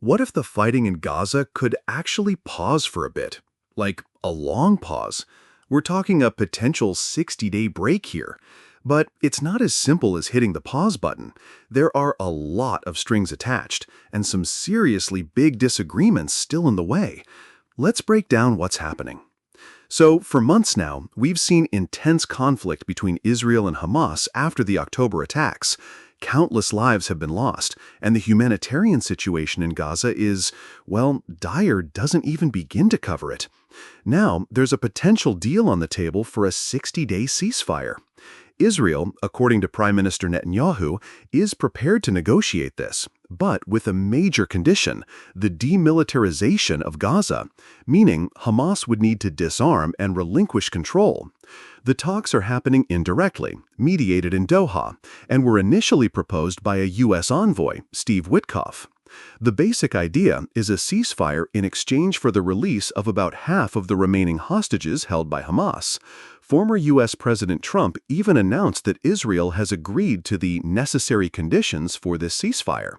What if the fighting in Gaza could actually pause for a bit? Like a long pause? We're talking a potential 60-day break here. But it's not as simple as hitting the pause button. There are a lot of strings attached, and some seriously big disagreements still in the way. Let's break down what's happening. So, for months now, we've seen intense conflict between Israel and Hamas after the October attacks. Countless lives have been lost, and the humanitarian situation in Gaza is, well, dire doesn't even begin to cover it. Now, there's a potential deal on the table for a 60-day ceasefire. Israel, according to Prime Minister Netanyahu, is prepared to negotiate this, but with a major condition, the demilitarization of Gaza, meaning Hamas would need to disarm and relinquish control. The talks are happening indirectly, mediated in Doha, and were initially proposed by a U.S. envoy, Steve Witkoff. The basic idea is a ceasefire in exchange for the release of about half of the remaining hostages held by Hamas. Former U.S. President Trump even announced that Israel has agreed to the necessary conditions for this ceasefire.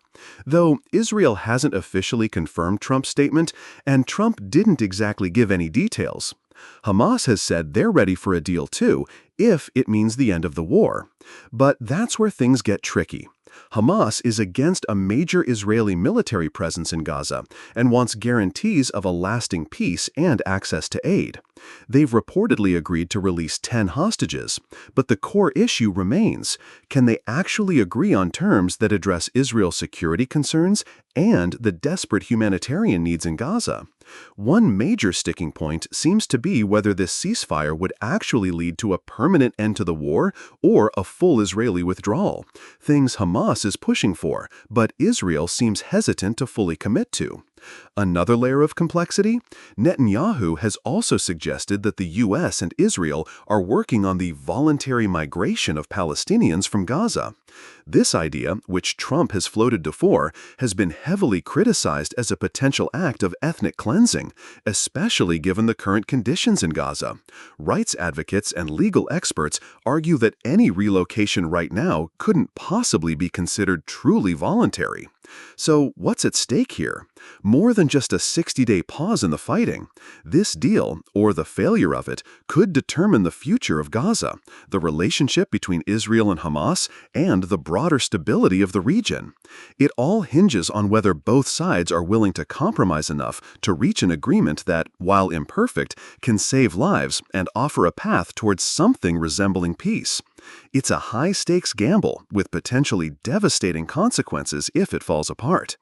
Though Israel hasn't officially confirmed Trump's statement, and Trump didn't exactly give any details. Hamas has said they're ready for a deal too, if it means the end of the war. But that's where things get tricky. Hamas is against a major Israeli military presence in Gaza and wants guarantees of a lasting peace and access to aid. They've reportedly agreed to release 10 hostages, but the core issue remains: can they actually agree on terms that address Israel's security concerns and the desperate humanitarian needs in Gaza? One major sticking point seems to be whether this ceasefire would actually lead to a permanent end to the war or a full Israeli withdrawal, things Hamas is pushing for, but Israel seems hesitant to fully commit to. Another layer of complexity? Netanyahu has also suggested that the U.S. and Israel are working on the voluntary migration of Palestinians from Gaza. This idea, which Trump has floated before, has been heavily criticized as a potential act of ethnic cleansing, especially given the current conditions in Gaza. Rights advocates and legal experts argue that any relocation right now couldn't possibly be considered truly voluntary. So what's at stake here? More than just a 60-day pause in the fighting. This deal, or the failure of it, could determine the future of Gaza, the relationship between Israel and Hamas, and the broader stability of the region. It all hinges on whether both sides are willing to compromise enough to reach an agreement that, while imperfect, can save lives and offer a path towards something resembling peace. It's a high-stakes gamble with potentially devastating consequences if it falls apart.